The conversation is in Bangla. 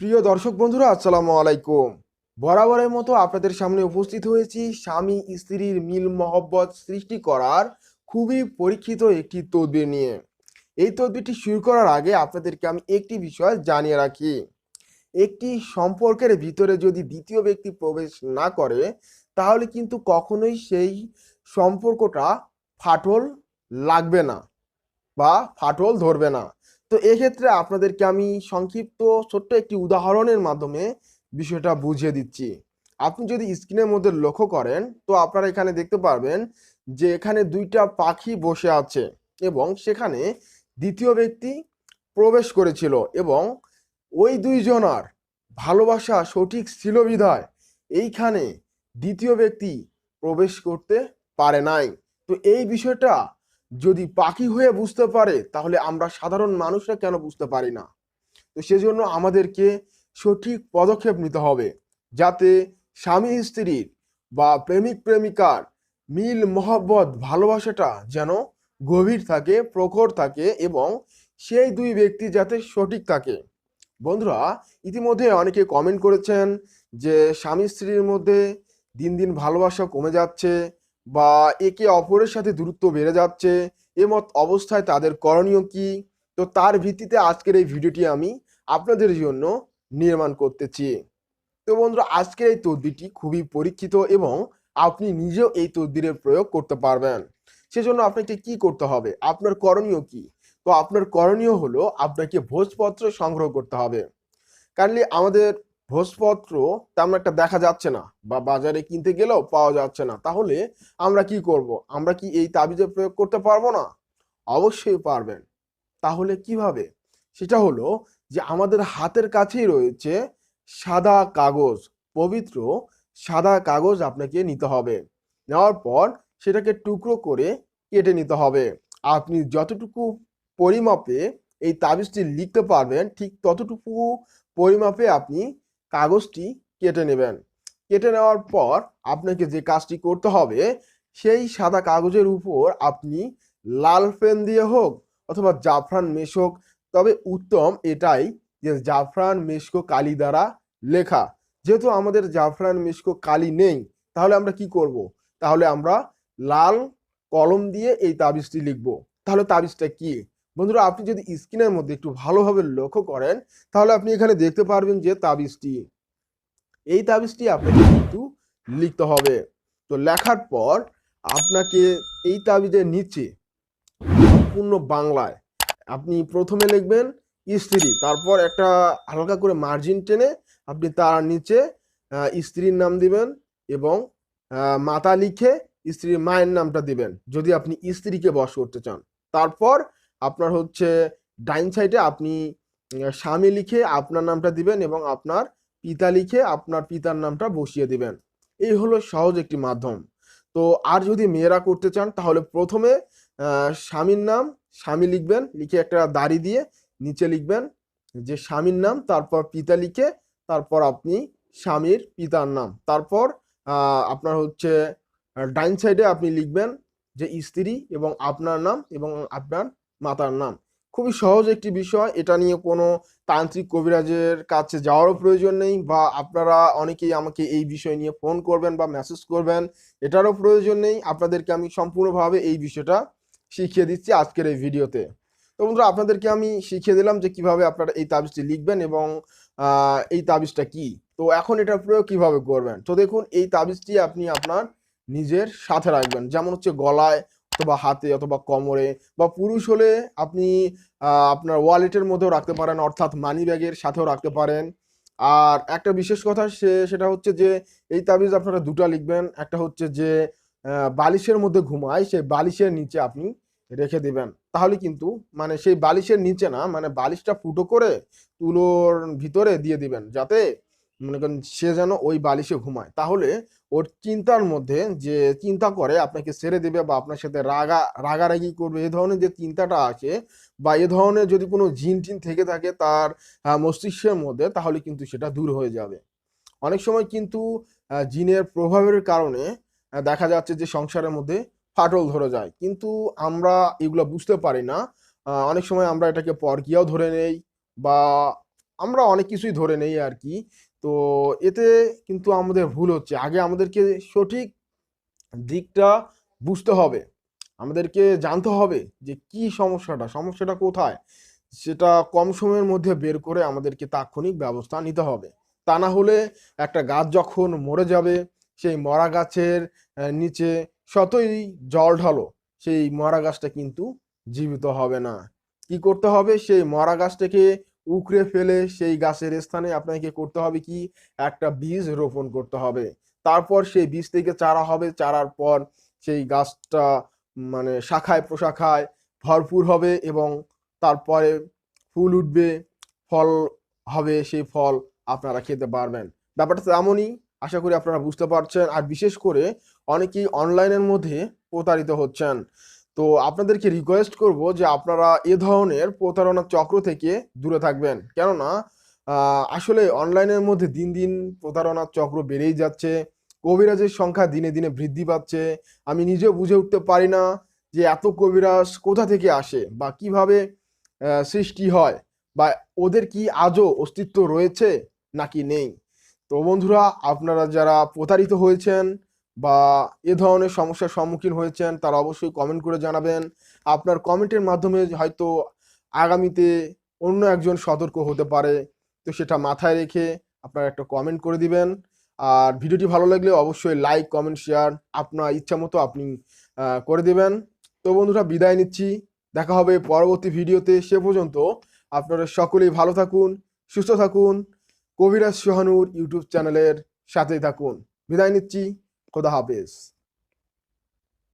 প্রিয় দর্শক বন্ধুরা, আসসালামু আলাইকুম। বরাবরের মতো আপনাদের সামনে উপস্থিত হয়েছি স্বামী স্ত্রীর মিল মহব্বত সৃষ্টি করার খুবই পরীক্ষিত একটি তদবির নিয়ে। এই তদবিরটি শুরু করার আগে আপনাদেরকে আমি একটি বিষয় জানিয়ে রাখি। একটি সম্পর্কের ভিতরে যদি দ্বিতীয় ব্যক্তি প্রবেশ না করে, তাহলে কিন্তু কখনোই সেই সম্পর্কটা ফাটল লাগবে না বা ফাটল ধরবে না। তো এক্ষেত্রে আপনাদেরকে আমি সংক্ষিপ্ত ছোট্ট একটি উদাহরণের মাধ্যমে বিষয়টা বুঝিয়ে দিচ্ছি। আপনি যদি স্ক্রিনের মধ্যে লক্ষ্য করেন, তো আপনারা এখানে দেখতে পারবেন যে এখানে দুইটা পাখি বসে আছে এবং সেখানে দ্বিতীয় ব্যক্তি প্রবেশ করেছিল এবং ওই দুইজনার ভালোবাসা সঠিক ছিল বিধায় এইখানে দ্বিতীয় ব্যক্তি প্রবেশ করতে পারে নাই। তো এই বিষয়টা যদি পাখি হয়ে বুঝতে পারে, তাহলে আমরা সাধারণ মানুষরা কেন বুঝতে পারি না? তো সেজন্য আমাদেরকে সঠিক পদক্ষেপ নিতে হবে, যাতে স্বামী স্ত্রীর বা প্রেমিক প্রেমিকার মিল মহব্বত ভালোবাসাটা যেন গভীর থাকে, প্রখর থাকে এবং সেই দুই ব্যক্তি যাতে সঠিক থাকে। বন্ধুরা, ইতিমধ্যে অনেকে কমেন্ট করেছেন যে স্বামী স্ত্রীর মধ্যে দিন দিন ভালোবাসা কমে যাচ্ছে বা একে অপরের সাথে দূরত্ব বেড়ে যাচ্ছে। এমত অবস্থায় তাদের করণীয় কি? তো তার ভিত্তিতে আজকের এই ভিডিওটি আমি আপনাদের জন্য নির্মাণ করতেছি। তো বন্ধুরা, আজকের এই তদবিরটি খুবই পরীক্ষিত এবং আপনি নিজেও এই তদবিরের প্রয়োগ করতে পারবেন। সেজন্য আপনাকে কি করতে হবে, আপনার করণীয় কি? তো আপনার করণীয় হলো আপনাকে ভোজপত্র সংগ্রহ করতে হবে। কাইন্ডলি আমাদের ভোজপত্র তেমন একটা দেখা যাচ্ছে না বা বাজারে কিনতে গেলেও পাওয়া যাচ্ছে না, তাহলে আমরা কি করব? আমরা কি এই তাবিজে প্রয়োগ করতে পারবো না? অবশ্যই পারবেন। তাহলে কিভাবে? সেটা হলো যে আমাদের হাতের কাছেই রয়েছে সাদা কাগজ, পবিত্র সাদা কাগজ আপনাকে নিতে হবে। নেওয়ার পর সেটাকে টুকরো করে কেটে নিতে হবে। আপনি যতটুকু পরিমাপে এই তাবিজটি লিখতে পারবেন, ঠিক ততটুকু পরিমাপে আপনি কাগজটি কেটে নেবেন। কেটে নেওয়ার পর আপনাকে যে কাজটি করতে হবে, সেই সাদা কাগজের উপর আপনি লাল পেন দিয়ে হোক অথবা জাফরান মেশক, তবে উত্তম এটাই যে জাফরান মেশকো কালি দ্বারা লেখা। যেহেতু আমাদের জাফরান মেশকো কালি নেই, তাহলে আমরা কি করব? তাহলে আমরা লাল কলম দিয়ে এই তাবিজটি লিখব। তাহলে তাবিজটা কি? বন্ধুরা, আপনি যদি স্ক্রিনের মধ্যে একটু ভালোভাবে লক্ষ্য করেন, তাহলে আপনি এখানে দেখতে পারবেন যে এই তাবিজটি আপনাকে কিন্তু লিখতে হবে। তো লেখার পর আপনাকে এই তাবিজের নিচে সম্পূর্ণ বাংলায় আপনি প্রথমে লিখবেন স্ত্রী, তারপর একটা হালকা করে মার্জিন টেনে আপনি তার নিচে স্ত্রীর নাম দিবেন এবং মাতা লিখে স্ত্রীর মায়ের নামটা দিবেন যদি আপনি স্ত্রীকে বশ করতে চান। তারপর আপনার হচ্ছে ডাইন সাইডে আপনি স্বামী লিখে আপনার নামটা দিবেন এবং আপনার পিতা লিখে আপনার পিতার নামটা বসিয়ে দিবেন। এই হলো সহজ একটি মাধ্যম। তো আর যদি মেয়েরা করতে চান, তাহলে প্রথমে স্বামীর নাম স্বামী লিখবেন, লিখে একটা দাড়ি দিয়ে নিচে লিখবেন যে স্বামীর নাম, তারপর পিতা লিখে তারপর আপনি স্বামীর পিতার নাম, তারপর আপনার হচ্ছে ডাইন সাইডে আপনি লিখবেন যে স্ত্রী এবং আপনার নাম এবং আপনার মাতার নাম। খুবই সহজ একটি বিষয়, এটা নিয়ে কোনো তান্ত্রিক কবিরাজের কাছে যাওয়ারও প্রয়োজন নেই বা আপনারা অনেকেই আমাকে এই বিষয় নিয়ে ফোন করবেন বা মেসেজ করবেন, এটারও প্রয়োজন নেই। আপনাদেরকে আমি সম্পূর্ণভাবে এই বিষয়টা শিখিয়ে দিচ্ছি আজকের এই ভিডিওতে। তো বন্ধুরা, আপনাদেরকে আমি শিখিয়ে দিলাম যে কিভাবে আপনারা এই তাবিজটি লিখবেন এবং এই তাবিজটা কি। তো এখন এটার প্রয়োগ কিভাবে করবেন? তো দেখুন, এই তাবিজটি আপনি আপনার নিজের সাথে রাখবেন, যেমন হচ্ছে গলায় অথবা হাতে অথবা কোমরে, বা পুরুষ হলে আপনি আপনার ওয়ালেটের মধ্যেও রাখতে পারেন, অর্থাৎ মানি ব্যাগের সাথেও রাখতে পারেন। আর একটা বিশেষ কথা সেটা হচ্ছে যে এই তাবিজ আপনারা দুটা লিখবেন। একটা হচ্ছে যে বালিশের মধ্যে ঘুমায়, সেই বালিশের নিচে আপনি রেখে দিবেন। তাহলে কিন্তু মানে সেই বালিশের নিচে না, মানে বালিশটা ফুটো করে তুলোর ভিতরে দিয়ে দিবেন, যাতে মনে করেন সে যেন ওই বালিশে ঘুমায়। তাহলে ওর চিন্তার মধ্যে যে চিন্তা করে আপনাকে ছেড়ে দেবে বা আপনার সাথে রাগারাগি করবে, এ ধরনের যে চিন্তাটা আসে বা এ ধরনের যদি কোনো জিন টিন থেকে থাকে তার মস্তিষ্কের মধ্যে, তাহলে কিন্তু সেটা দূর হয়ে যাবে। অনেক সময় কিন্তু জিনের প্রভাবের কারণে দেখা যাচ্ছে যে সংসারের মধ্যে ফাটল ধরে যায়, কিন্তু আমরা এগুলো বুঝতে পারি না। অনেক সময় আমরা এটাকে পরকীয়াও ধরে নেই বা আমরা অনেক কিছুই ধরে নেই আর কি। তো এতে কিন্তু আমাদের ভুল হচ্ছে। আগে আমাদেরকে সঠিক দিকটা বুঝতে হবে, আমাদেরকে জানতে হবে যে কি সমস্যাটা কোথায়, সেটা কম সময়ের মধ্যে বের করে আমাদেরকে তাৎক্ষণিক ব্যবস্থা নিতে হবে। তা না হলে একটা গাছ যখন মরে যাবে, সেই মরা গাছের নিচে শতই জল ঢালো, সেই মরা গাছটা কিন্তু জীবিত হবে না। কি করতে হবে, সেই মরা গাছটাকে উকড়ে ফেলে সেই গাছের স্থানে আপনাকে করতে হবে কি, একটা বীজ রোপণ করতে হবে। তারপর সেই বীজ থেকে চারা হবে, চারার পর সেই গাছটা মানে শাখায় প্রশাখায় ভরপুর হবে এবং তারপরে ফুল উঠবে, ফল হবে, সেই ফল আপনারা খেতে পারবেন। ব্যাপারটা তো এমনই, আশা করি আপনারা বুঝতে পারছেন। আর বিশেষ করে অনেকেই অনলাইনের মধ্যে প্রতারিত হচ্ছেন। তো আপনাদেরকে রিকোয়েস্ট করব যে আপনারা এ ধরনের প্রতারণার চক্র থেকে দূরে থাকবেন। কেননা আসলে অনলাইনের মধ্যে দিন দিন প্রতারণার চক্র বেড়েই যাচ্ছে, কবিরাজের সংখ্যা দিনে দিনে বৃদ্ধি পাচ্ছে। আমি নিজেও বুঝে উঠতে পারি না যে এত কবিরাজ কোথা থেকে আসে বা কিভাবে সৃষ্টি হয়, বা ওদের কি আজও অস্তিত্ব রয়েছে নাকি নেই। তো বন্ধুরা, আপনারা যারা প্রতারিত হয়েছেন বা এ ধরনের সমস্যার সম্মুখীন হয়েছেন, তারা অবশ্যই কমেন্ট করে জানাবেন। আপনার কমেন্টের মাধ্যমে হয়তো আগামীতে অন্য একজন সতর্ক হতে পারে। তো সেটা মাথায় রেখে আপনারা একটা কমেন্ট করে দিবেন। আর ভিডিওটি ভালো লাগলে অবশ্যই লাইক, কমেন্ট, শেয়ার আপনার ইচ্ছা মতো আপনি করে দিবেন। তো বন্ধুরা, বিদায় নিচ্ছি, দেখা হবে পরবর্তী ভিডিওতে। সে পর্যন্ত আপনারা সকলেই ভালো থাকুন, সুস্থ থাকুন, কবিরাজ সোহানুর ইউটিউব চ্যানেলের সাথেই থাকুন। বিদায় নিচ্ছি, খোদা হাফেজ।